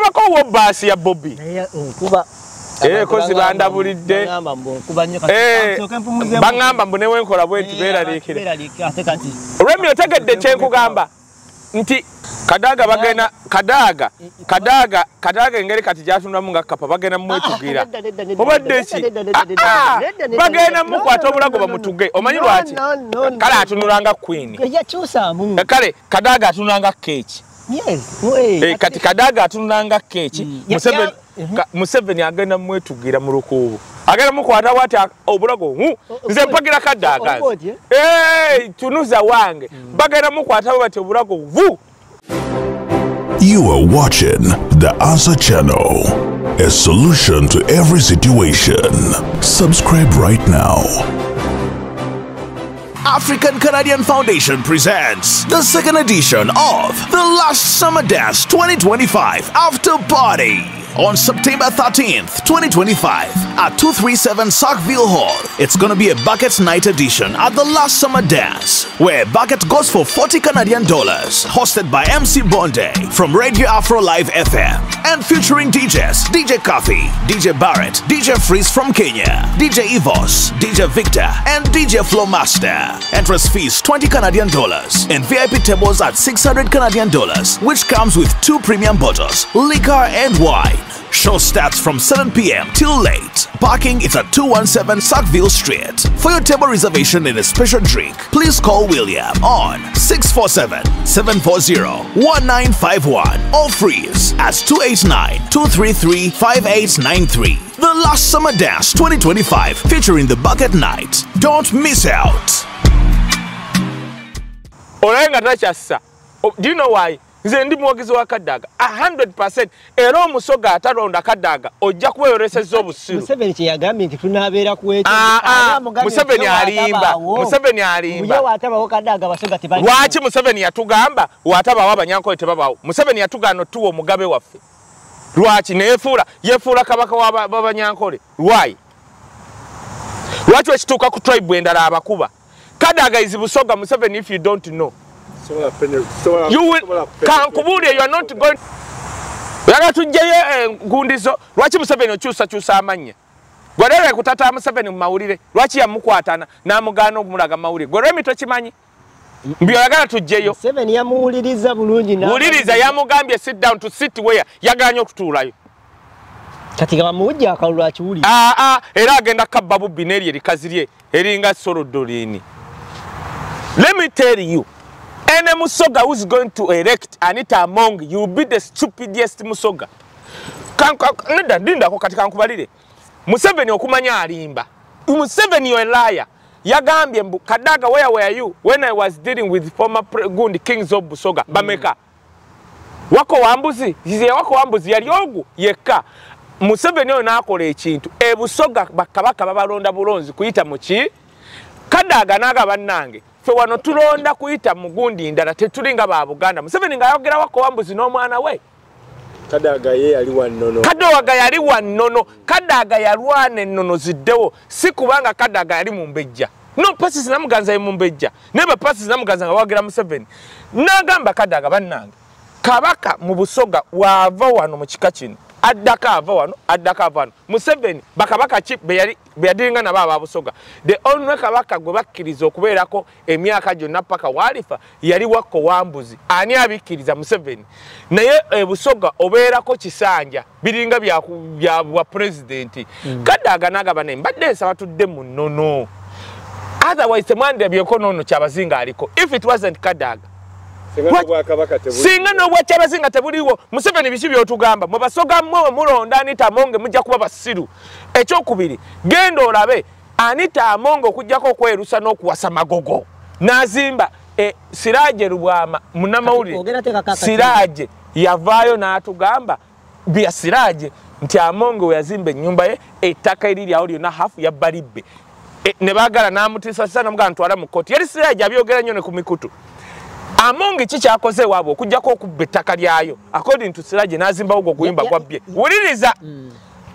Olabako wo basi ya Bobby. Kuba kozi bandabulidde. Bangamba mbu newe nkola bwenti beeraliikira. Olw'emyo otegedde kyenkugamba nti Kadaga engeri kati gyatundamu nga kapa bagenda mwetugira. Obadde ki? Bagenda mukwata obulago bamutuge. Omanyi lwaki? Kale atunulanga Queen. Kale Kadaga atunulanga keeki. Kati Kadaga atunulanga keeki. Museveni agenda mwetugira mu lukuubo. Agenda mukwata wati obulago. Nze mpagira Kadaga. Tunuza wange. Bagenda mukwata wati obulago. You are watching the Answer Channel, a solution to every situation. Subscribe right now. African Canadian Foundation presents the second edition of the Last Summer Dance 2025 After Party on September 13th, 2025 at 237 Sackville Hall. It's gonna be a bucket night edition at the Last Summer Dance, where bucket goes for $40 Canadian, hosted by MC Bonde from Radio Afro Live FM, and featuring DJs DJ Coffee, DJ Barrett, DJ Freeze from Kenya, DJ Evos, DJ Victor, and DJ Flowmaster. Entrance fees $20 Canadian and VIP tables at $600 Canadian, which comes with 2 premium bottles, liquor and wine. Show starts from 7 p.m. till late. Parking is at 217 Sackville Street. For your table reservation and a special drink, please call William on 647-740-1951 or freeze at 289-233-5893. The Last Summer Dance 2025 featuring the Bucket Night. Don't miss out. Do you know why? Nze ndi muwagizi wa Kadaga 100%. Era omusoga atalonda Kadaga ojja kuweereseza obusiru. Museveni kye yagambye nti tunabeera kuweeta. Museveni alimba. Museveni alimba. Uye watabawo Kadaga basoga tebali. Lwaki Museveni yatugamba watabawo abanyankole tebabawo? Museveni yatugano tuwo mugabe waffe. Lwaki yefuula kabaka w'abanyankole? Why? Lwaki ekituuka ku tribe endala abakuba? Kadaga is Busoga Museveni if you don't know. You will Kankubuli, you are not going. Yaga tujjaye ngundizo lwaki Museveni okyusa amanya. Gwalere kutata Museveni mu mawulire lwaki yamukwatana n'amugana okumulaga mawulire. Gwalere mitokimanyi. Mbyo yagala tujjeyo. Museveni yamuwuliriza bulungi na. Wuliriza yamugambye sit down to sit where yaganya okutuulayo. Kati gamujja akalula kiwuli. Era agenda kabba bubbi n'eri erikazi lye eringa Sorodolini. Let me tell you. Any Musoga who is going to erect Anita Among, you will be the stupidest Musoga. Dinda ko katika nkubalire. Museveni okumanya alimba. Museveni you a liar. Yagambye mbu Kadaga where were you when I was dealing with former Gundi kings of Busoga Bameka. Wako wambuzi, wako wambuzi yali ogu yeka. Museveni onakola ekintu. Busoga bakabaka babalonda bulonzi kuyita muki. Kadaga naga bannange. Fe wano tulonda kuyita mugundi ndala tetulinga ba Buganda. Museveni nga yogera wako wambuzi n'omwana we. Kadaga ye yali wannono. Kadaga yali wannono. Kadaga yalwana ennono ziddewo. Si kubanga Kadaga yali mumbejja. No passes namuganza ye mumbejja. Neba passes namuganza nga wagera Museveni. Nagamba Kadaga bannange. Kabaka mu Busoga wava wano mu kika kino. Addaka ava wano. Museveni bakabaka chip be yadinga na baba Busoga. The only kabaka gwe bakkiriza okubeerako emyaka gyonna paka walifa yali wako wambuzi. Ani abikkiriza Museveni. Naye Busoga obeerako kisanja biringa bya president. Kadaga nagaba ne mbadde nsaba tudde mu nnono. Otherwise temwandya byekonono kyabazinga aliko. If it wasn't Kadaga singa no bwakyabazinga tebuliwo. Museveni biki byotugamba mu Basoga mmwe mulonda Anita Among mujja kuba basiru. Ekyokubiri genda olabe Anita Among okujjako okwerusa n'okuwasa magogo n'azimba Siraje Rubwama munamawulire. Siraje yavaayo n'atugamba bya Siraje nti Among we yazimba ennyumba ye ettaka eriri awo lyonna hafu ya Balibbe. Ne baagala n'amutisa sana mugana ntwala mu kkooti. Yali Siraje abyogera nnyo ne ku mikutu. Among kikyakoze wabo okujjako okubba ettaka lyayo according to Siraje n'azimbawo gwo kuyimba gwabbye. Wuliriza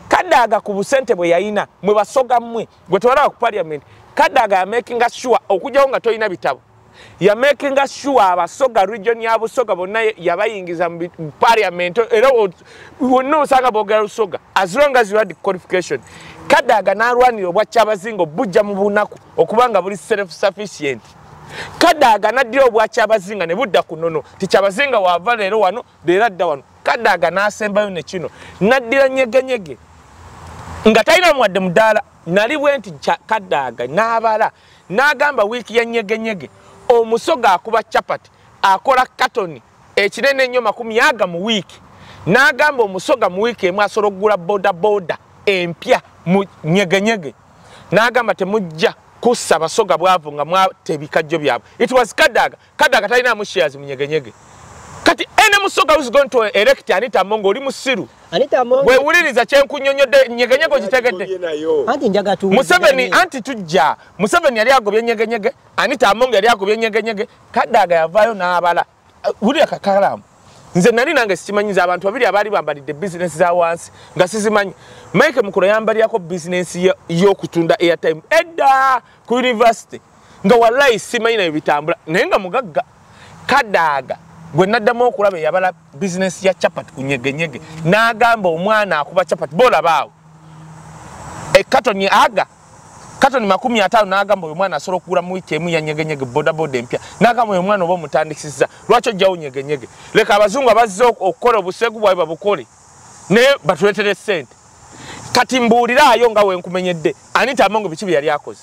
Kadaga ku busente bwe yayina mwe Basoga mmwe gwe tewalaba ku parliament. Kadaga ya making sure okujjawo nga toyina bitabo. ya making sure abasoga region ya busoga bonna yabayingiza mu parliament era wonna osanga bogera busoga as long as you had the qualification. Kadaga n'alwanira obwa Kyabazinga bujja mu bunaku okubanga buli self sufficient. Kadaga naddira obwa Kyabazinga ne budda kunono ti Kyabazinga wava leero wano leero dda wano. Kadaga n'asembayo ne kino naddira nyegenyege nga talina mwadde mudaala nali bwenti Kadaga n'abala n'agamba wiiki ya nyegenyege omusoga akuba chapati akola katoni ekinene nnyo 10 mu wiiki n'agamba omusoga mu wiiki emu asobola okugula boda empya mu nyegenyege n'agamba temujja kussa abasoga bwavu nga mwate ebikajjo byabwe. It was Kadaga. Kadaga talina mu shares mu nyegenyege. Kati ene musoga who's going to elect Anita Mongo oli musiru. Anita Mongo we wuliriza kyenkunyonyodde nyegenyege gitegedde. Anti njaga tu Museveni anti tujja. Museveni yali agobye nyegenyege, Anita Mongo yali agobye nyegenyege, Kadaga yavayo n'abala. Wulira kakalamu. Nze nali nange sikimanyiza abantu babiri abali bambalidde business za wansi nga sizimanyi. Mike Mukulu yambali yako business y'okutunda airtime edda ku university nga wallahi simanyi na bitambula naye nga mugagga. Kadaga gwe naddamu okulaba yabala business ya chapati ku nyegenyege n'agamba omwana akuba chapati bola baawo katoni aga katoni 50 n'agamba oyo mwana asobola okugula mu wiiki emu ya nyegenyege boda empya n'agamba oyo mwana oba omutandikisiza lwaki ojjawo nyegenyege leka abazungu abazze okukola obusegu bwabwe babukole naye batuleetere ssente. Kati mbuuliraayo nga wenkumenyedde Anita Mongo biki bye yali akoze.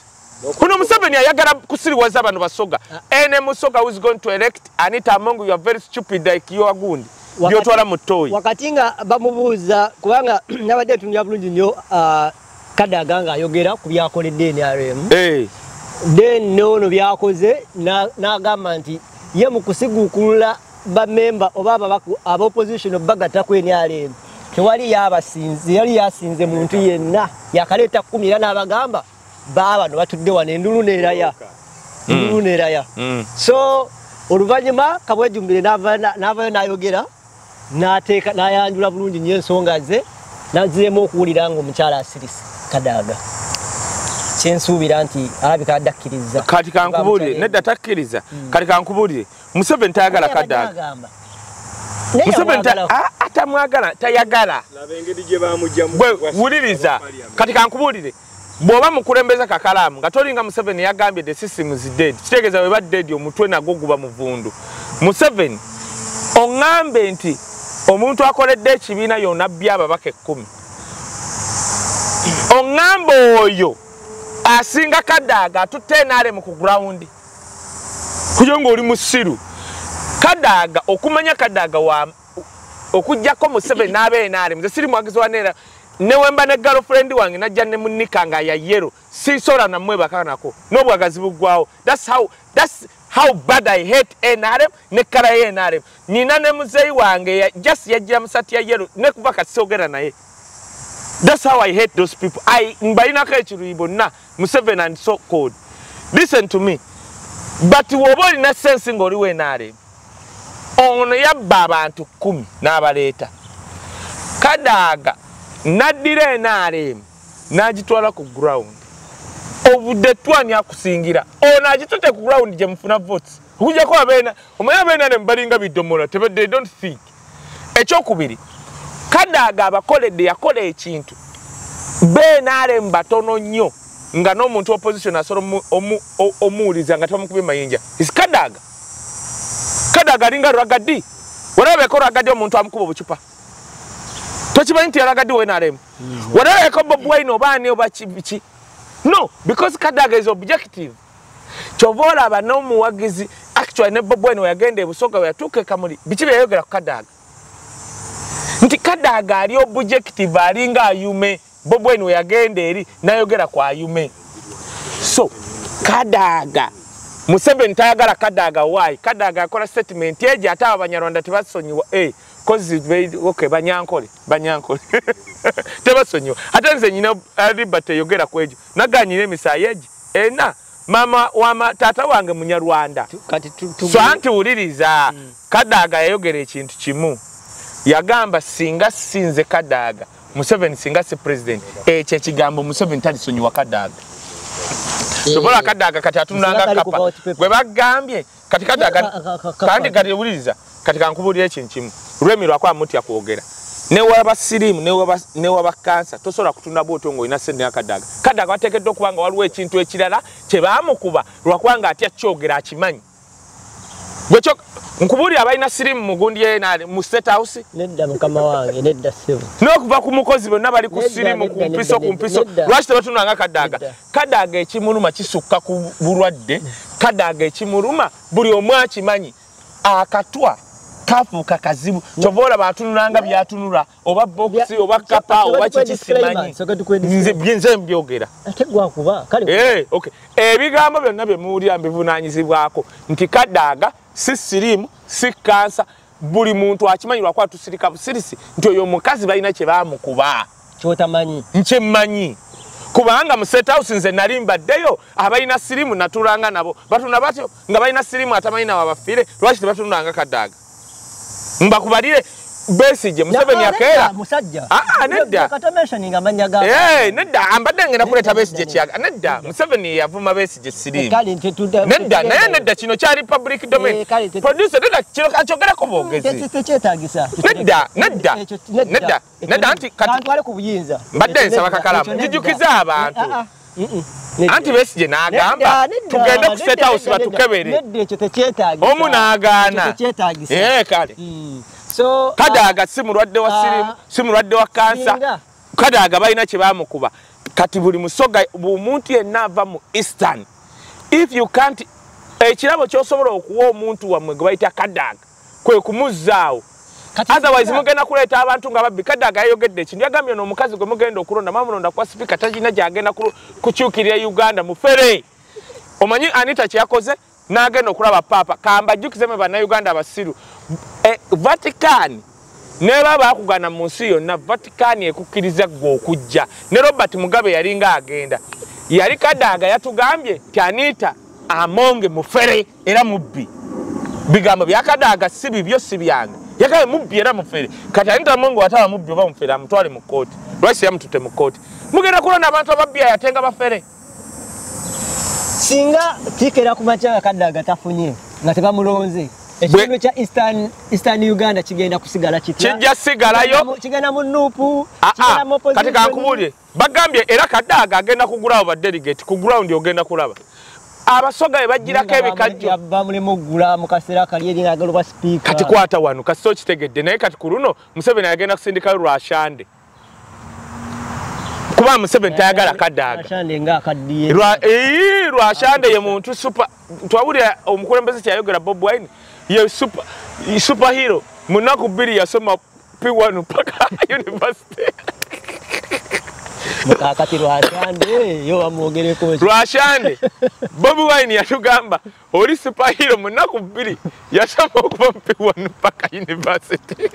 Kuno Museveni ayagala kusiriwaza abantu basoga. Ene musoga who is going to elect Anita Mongo, you are very stupid like you are gundi. Byotwala mutoyi. Wakati nga bamubuuza kubanga nabadde tunja bulungi nnyo Kadaga nga ayogera ku byakoledde NRM. Then nono byakoze n'agamba nti ye mu kusiguukulula bamemba oba ab'opposition bagata ku NRM. Tewali yabasinze yali yasinze muntu yenna yakaleta 10 era n'abagamba baba no batudde wane endulu neeraya. So oluvanyuma kabwejumbire n'avayo n'ayogera n'ateeka n'ayanjula bulungi nnyo ensonga ze n'aziremu okuwulira nga omukyala asirisi Kadaga. Kyensuubira nti alabika addakkiriza. Kati kankubulire nedda takkiriza. Kati kankubulire Museveni tayagala Kadaga. Museveni atamwagala tayagala. Labengeri gye bamujja mu wuliriza. Kati kankubulire bw'oba mukulembeza kakalamu nga tolinga Museveni yagambye the system is dead. Kitegeeza we badde dead omutwe nagwo guba muvundu. Museveni oŋŋambe nti omuntu akoledde ekibiina yonna by'ababaka 10. Oŋŋambe oyo asinga Kadaga atutte NRM ku ground. Kuyo ng'oli musiru. Kadaga okumanya Kadaga wa okujjako Museveni n'abe NRM. Nze siri mwagizi wa NRM. Newemba ne girlfriend wange najja ne munika nga ya yero si sola na mwe bakanako n'obwagazi bugwawo. That's how bad I hate NRM ne kala ye NRM. Nina ne muzeyi wange just yajja musati ya yero ne kuva kasogera naye. That's how I hate those people. Mbalina ka ekiruibo na Museveni and so called. Listen to me. But woba olina sense ng'oli we NRM. Ono yabba abantu 10 n'abaleeta. Kadaga naddira NRM n'agitwala ku ground. Obudde twani akusingira. Ono agitutte ku ground gye mufuna votes. Okujjako abeena omanya abeena ne mbalinga bidomola they don't think. Ekyokubiri Kadaga abakoledde yakola ekintu NRM batono nnyo nga n'omuntu opposition asobola omuwuliza nga tamukubye mayinja. Is Kadaga alinga Ragadi. Walabeeko Ragadi omuntu amukuba obucupa. Tochimanyi nti Ragadi we NRM. Walabeeko Bobi Wine obaani oba kibiki. No, because Kadaga is objective. Kyova olaba n'omuwagizi actually ne Bobi Wine yagenda ebusoga we yatuuka Kamuli. Biki bye yayogera ku Kadaga. Nti Kadaga ali objective alinga Ayume. Bobi Wine yagenda eri nayogera kwa Ayume. So Kadaga Museveni tayagala Kadaga why? Kadaga akola statement eje ate abanyarwanda tebasonyiwa cause okay banyankole tebasonyiwa ate nze nyina liberty yogera kwejo naganyire emisayeji mama wama tata wange munyarwanda so anti uliriza Kadaga yayogera ekintu kimu yagamba singa sinze Kadaga Museveni singa si president ekyo kigambo Museveni talisonyiwa Kadaga sobola Kadaga kati atunanga kapa gwe bagambye kati Kadaga kandi kati uliriza kati kankubulira ekintu kimu Remi lwakwa muti yakwogera ne waba sirimu ne waba kansa tosobola kutunda bwoto ngo ina sente ya Kadaga Kadaga watekedde okubanga waliwo ekintu ekirala kye baamukuba lwakwanga atya kyogera akimanyi gwecho nkubulira abalina sirimu mugundi ye mu State House nedda mukama wange nedda sebo n'okuva ku mukozi bonna bali ku sirimu ku mpiso lwaki tebatunanga Kadaga ekimuluma kisukka ku bulwadde Kadaga ekimuluma buli omu akimanyi akatwa kafuuka kazibu kyovola batunulanga byatunula oba boxi oba kapa oba kikisimanyi nze mbyogera okay ebigambo byonna bye muwulira mbivunaanyizibwako nti Kadaga si sirimu si kansa buli muntu akimanyirwa kwa tusirika busirisi nti oyo mukazi balina kye baamukuba kyotamanyi nkyemanyi kubanga mu State House nze nali mbaddeyo abalina sirimu natulanga nabo batuna batyo nga balina sirimu atamanyi nawo abafire lwaki tebatunanga Kadaga mbakubalire Besigye Museveni akeera musajja nedda katameshaninga amanyaga nedda ambadde ngenda kuleta Besigye kyaga nedda Museveni yavuma Besigye sirimu nedda naye nedda kino kyali public domain producer nedda kino kachogera bogezi nedda anti kantwale ku buyinza mbadde nsaba kakalamu njijukiza abantu anti Besigye n'agamba tugende ku State House batukebere nedda ekyo tekyetaagisa omu n'agaana kale so Kadaga si mulwadde wa sirimu si mulwadde wa kansa Kadaga balina kye baamukuba kati buli musoga omuntu yenna ava mu Eastern if you can't ekirabo kyosobola okuwa omuntu wamwe gwe bayita Kadaga kwe kumuzaawo otherwise mugenda kuleeta abantu nga babbi Kadaga yayogedde ekintu yagambye n'omukazi gwe mugenda okulonda mamulonda kwa speaker tajina gyagenda kukyukirira Uganda mufere omanyi Anita kyakoze n'agenda okulaba papa kamba jukizeme bana Uganda abasiru Vatican neba bakugana mu nsi yonna Vatican ekukkiriza gwe okujja ne Robert Mugabe yalinga agenda yali Kadaga yatugambye ti Anita amonge mufere era mubbi bigambo bya Kadaga si bibyo si byange yakaye mubbi era mufere kati Anita amonge wataba mubbi oba mufere amutwale mu kooti lwaki yamutute mu kooti mugenda kulonda abantu ababbi yatenga bafere singa tikera kumacha Kadaga tafunye nga tebamulonze ekintu kya Eastern Uganda kigenda kusigala kitya kijja sigalayo kigenda mu nupu kigenda mu opposition kati kakubulye bagambye era Kadaga agenda kugulawo ba delegate ku ground ogenda kulaba abasoga ebajirako ebikajjo bamule mugula mu kaseera kali eri nagalo ba speaker kati kwata wano kaso kitegedde naye kati kuruno Museveni agenda kusindika Rwashande kuba Museveni tayagala Kadaga Rwashande nga akaddiye Rwashande ye muntu super twabulira omukulembeze kyayogera Bob Wine ye superhero munaku biri yasoma P1 paka university mukakati Rwashande yo amuogereko Rwashande Bob Wine yatugamba oli superhero munaku biri yasoma okuva P1 paka university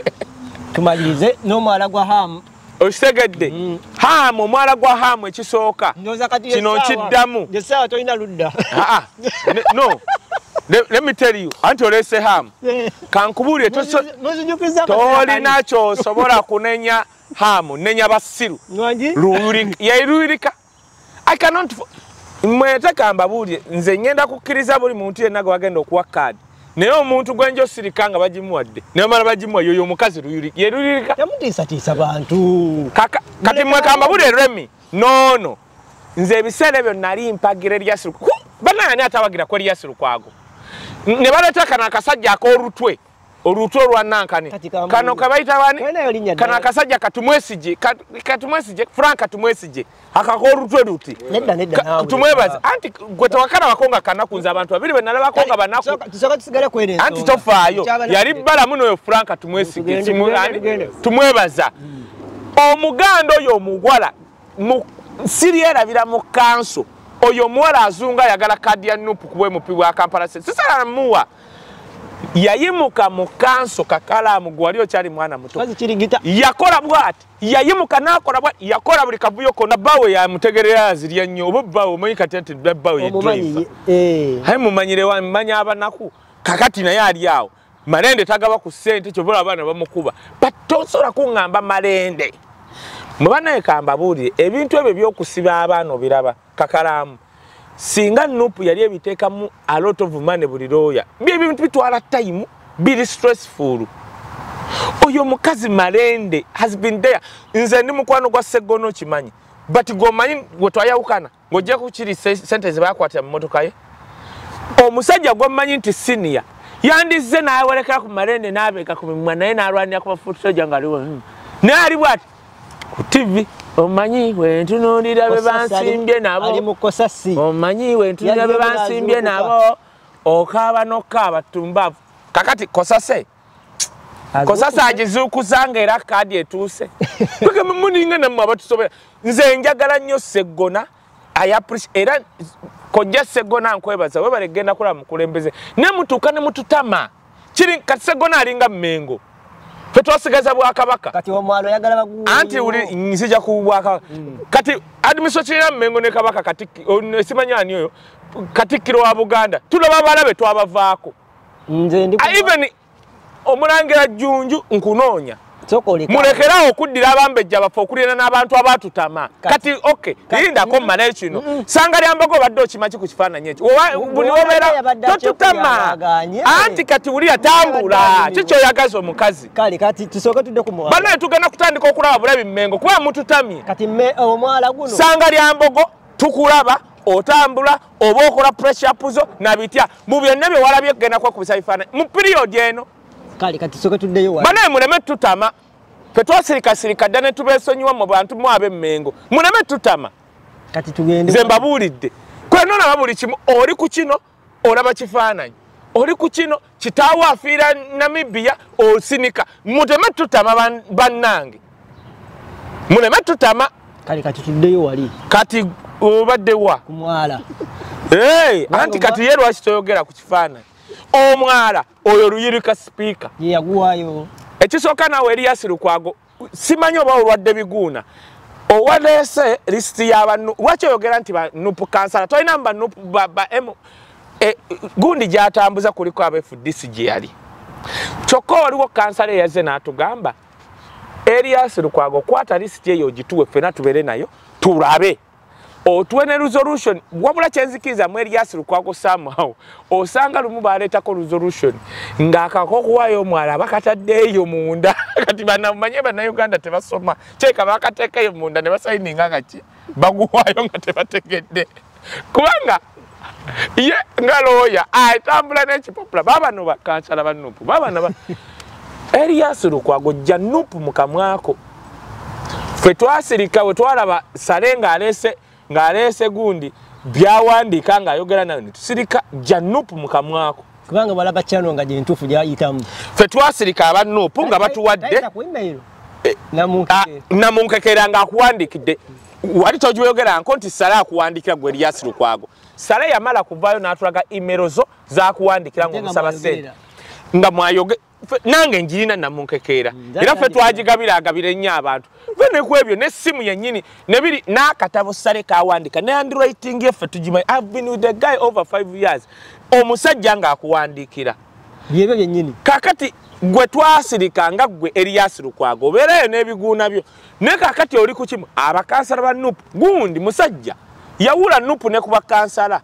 tumalirize no mwala gwa ham osegedde hamu omwala gwa hamu ekisooka kino nkiddamu yesawa toyina ludda no let me tell you anti olese hamu kankubulire tolina kyosobola kunenya hamu nenya basiru yairulika I cannot mwete kambabulire nze ngenda kukkiriza buli muntu yenna gwe wagenda okuwa kaadi naye omuntu gwenjo sirikanga bagimuwadde naye mala bagimuwa yoyo omukazi yerulirika yamutiisatiisa bantu kati mwekambabulire Remi nono nze ebiseera ebyo nali mpagira Erias banaani atawagira ku Erias Lukwago ne baleeta kano akasajja ak'olutwe olutwe olwa Nankani kano kabayita bani kano akasajja katumwesije Frank Katumwesije akak'olutwe luti tumwebaza anti gwe tewakana bakonga kanaku nze abantu babiri be nalaba bakonga banaku anti tofaayo yali bbalamu n'oyo Frank Katumwesije tumwebaza omuganda oyo omugwala siri erabira mu kanso oyo muwala azunga yagala kadi ya nupu kuwe mupi wa Kampala sisala muwa yayimuka mu kanso kakalamu gwaliyo cyari mwana muto yakola bwati yayimuka nakola bwati yakola buli kavuyo kona bawe ya mutegerera azirya nnyo obo bawe omanyi katenti bawe ye driver hayi mumanyire wa mmanya abanaku kakati na yali yawo malende tagaba ku sente kyobola abana bamukuba batosola kungamba malende mubana ekamba buli ebintu ebyo byokusiba abana obiraba kakalamu singa Nuupu yali ebiteekamu a lot of money buli lawyer ebintu bitwala time biri stressful. Oyo mukazi Malende has been there. Nze ndi mukwano gwa Ssegono kimanyi. But gomanyi gwetwayawukana ng'ojja kukiri sente ze baakwatira mu mmotoka ye. Omusajja gw'omanyi nti senior yandizze n'awerekera ku Malende n'abeeka ku mimwa naye n'alwanira ku bafuutusajja ng'aliwo. Naye ali bw'ati ku TV omanyi wentunuulira be bansimbye nabo. Ali mu Kosasi. Omanyi wentunuulira be bansimbye nabo. Okaaba n'okaaba tumbaavu. Kakati Kosase. Kosasa agizuukuzanga era kaadi etuuse. Kweke muninga nammwe abatusobera. Nze njagala nnyo Sseggona. I appreciate era kojja Sseggona nkwebaza webale genda kulaba mukulembeze. Ne mutuuka ne mututama. Kiri kati Sseggona alinga Mmengo. Ffe twasigaza Bwakabaka. Kati omwalo yagala bagu. Anti uli nzija ku Bwakabaka. Kati administration ya Mmengo ne Kabaka kati simanyi ani oyo. Katikkiro wa Buganda. Tulaba abalabe twabavaako. Nze ndi even omulangira Jjunju nkunoonya. Sokoleka. Mulekerawo okuddira abambejja bafa okulira n'abantu abatutama. Kati okay, lindako mmale kino. Sanga lyambago badde okimanyi ku kifaananyi ekyo. Buli obeera totutama. Anti kati wulira tambula. Kiki oyagaza omukazi? Kale kati tusooke tudde ku mwala. Banaye tugenda kutandika okulaba bulabi Mmengo kuba mututamye. Kati omwala guno. Sanga lyambogo tukulaba otambula oba okola pressure puzo na bitya. Mu byonna bye walabye kugenda kwakubisa bifaananyi. Mu period eno kale kati tusooke tuddeyo wala. Banaye muleme tutama. Ffe twasirikasirika dda ne tubeesonyiwa mu bantu mu ab'Emmengo. Muleme tutama. Kati tugende. Nze mbabuulidde. Kweno olaba buli kimu oli ku kino olaba kifaananyi. Oli ku kino kitaawo afiira Namibia osinika. Muteme tutama bannange. Muleme tutama. Kale kati tuddeyo wali. Kati obadde wa? Ku mwala. Anti kati ye lwaki toyogera ku kifaananyi. Omwala oyo Luyirika speaker. Ye yaguwaayo. Ekisooka naawe Erias Lukwago simanyi oba olwadde biguuna. Owaleese lisiti y'abantu lwaki oyogera nti Nuupu kansala tolina mba Nuupu gundi gy'atambuza kuliko FDC gye yali. Kyokka waliwo kansala eyazze n'atugamba Erias Lukwago kwata lisiti eyo ogituwe ffenna tubeere nayo tulabe. Otuwe ne resolution wabula kyenzikiriza mu Erias Lukwago somehow osanga lumu baleetako resolution ng'akako kuwaayo omwala bakataddeeyo munda kati bannamanye bannayuganda tebasoma kyeka bakateekayo munda ne basayininga nga ki baguwaayo nga tebategedde kubanga ye nga looya atambula n'ekipapula babano bakansala ba Nuupu babano Erias Lukwago jja Nuupu mu kamwako ffe twasirika we twalaba Sale ng'aleese gundi byawandiika ng'ayogera nayo tusirika jja Nuupu mu kamwako kubanga balaba channel nga gye ntuufu gyayitamu ffe twasirika aba Nuupu nga batuwadde namunkekera ng'akuwandiikidde wali togyeyogera nko nti Sale akuwandikira gwe Erias Lukwago Sale yamala kuvaayo n'atulaga email zo z'akuwandikira ng'omusaba ssente nga mwayoge nange njirina namunkekeera era ffe twagigabira ennyo abantu ffe ne ku ebyo n'essimu yennyini ne biri n'akatabo Sale kawandika ne handwriting yeffe tugimanyi. I've been with the guy over 5 years. Omusajja ng'akuwandiikira byebyo byennyini kakati gwe twasirika nga gwe Erias Lukwago obeerayo n'ebiguuna byo ne kakati oli ku kimu abakansala ba Nuupu gundi musajja yawula Nuupu ne ku bakansala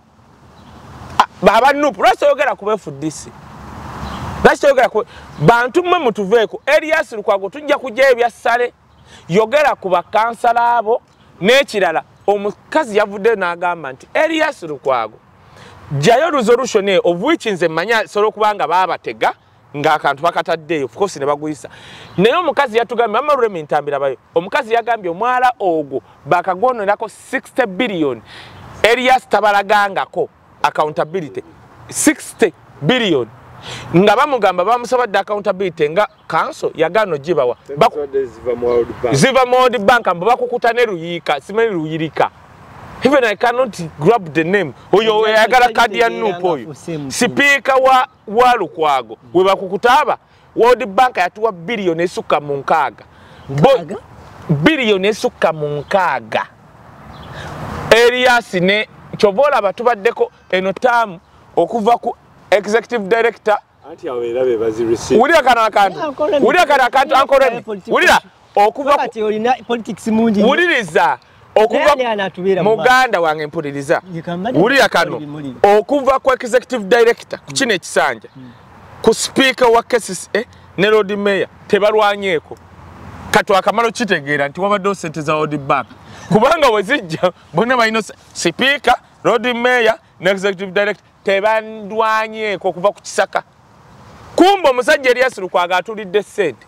aba Nuupu lwaki toyogera ku FDC lwaki toyogera ku bantu mmwe mutuveeko Erias Lukwago tujja kujja ebya Sale yogera ku bakansala abo n'ekirala omukazi yavudde n'agamba nti Erias Lukwago jjayo resolution of which nze manya solo kubanga baabatega ng'akantu bakataddeyo of course ne baguyisa naye omukazi yatugambye mama Lulemi Ntambira bayo omukazi yagambye omwala ogwo bakagonerako 60 billion Erias tabalagangako accountability 60 billion nga bamugamba bamusabadde accountability nga council yagano gibawa ziva mu World Bank mbo bakukuta ne Luyiika simanyi Luyirika. Even I cannot grab the name. Oyo yagala kadi ya Nuupu oyo. Sipiika wa Lukwago. We bakukutaba. World Bank yatuwa billion esukka mu 6. Billion esukka mu 6. Erias ne Chovola batubaddeko eno tamu okuva ku executive director. Anti awera be bazirisi. Ulira kana akantu ankore. Ulira okuva kati olina politics mungi. Uliriza okuva muganda wange mpuliriza wulira kano okuva ku executive director ku kino ekisanja ku speaker wa cases ne road mayor tebalwanyeeko kati akamalo kitegeera nti wabadde sente za old bank kubanga wezijja bonna balina speaker road mayor ne executive director tebandwanyeeko okuva ku kisaka kumba omusajja Erias Lukwago atulidde sente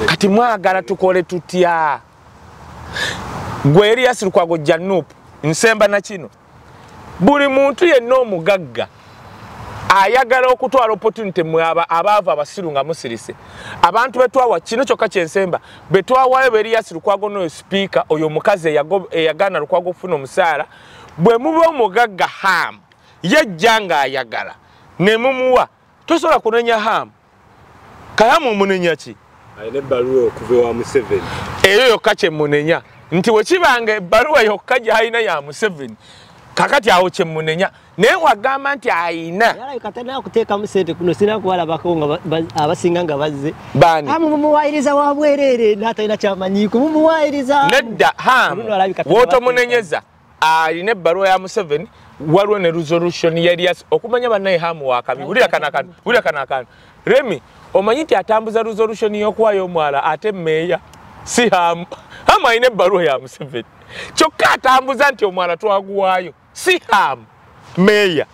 kati mwagala tukole tutya gwe Erias Lukwago Janupu nsemba na kino buli muntu yenna omugagga ayagala okutwala opportunity mwaba abaava abasiru nga musirise abantu betwawa kino kyokka kyensemba betwawayo Erias Lukwago no speaker oyo mukazi eyagana Lukwago kufuna omusaala bwe muba omugagga ham yejjanga ayagala ne mumuwa tosobola kunenya ham kayamu munenya ki ayine baluwa okuva wa Museveni eyo yokka kye munenya nti wekibanga ebbaluwa yokka gy'alina ya Museveni kakati awo kye munenya naye wagamba nti ayina katana kuteekamu sente kuno sina kubalabako nga abasinga nga bazze bani mumuwayiriza wabwerere n'atalina kyamanyiiko mumuwayiriza nedda wootomunenyeza alina ebbaluwa ya Museveni waliwo ne resolution ya Erias okumanya bannaye hamu wakabi wulira kanakano Remi omanyi nti atambuza resolution y'okuwayo omwala ate meeya si hamu alina ebbaluwa ya Museveni kyokka atambuza nti omwala twaguwaayo si hamu meeya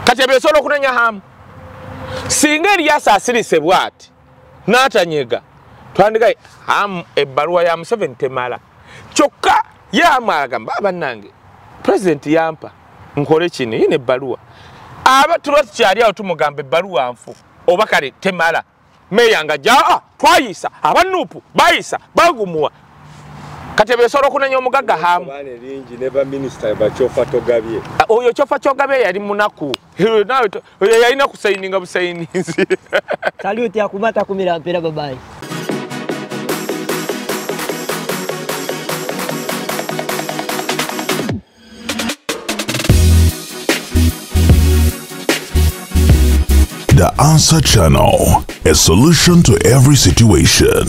kati ebyo osobola okunenya hamu singa Erias asirise bw'ati n'atanyega twandigaye hamu ebbaluwa ya Museveni temala kyokka ye hamu agamba bannange president yampa nkole kino yine ebbaluwa aba tuba tukyali awo tumugamba ebbaluwa nfu oba kale temala meeya nga jaa twayisa abanupu bayisa bagumuwa kati ebesobola okunenya omugagga hamu oyo kyofa kyogabye yali munaku oyo yalina kusayininga busayinizi saluti akumata kumira mpera babayi The Answer Channel, a solution to every situation.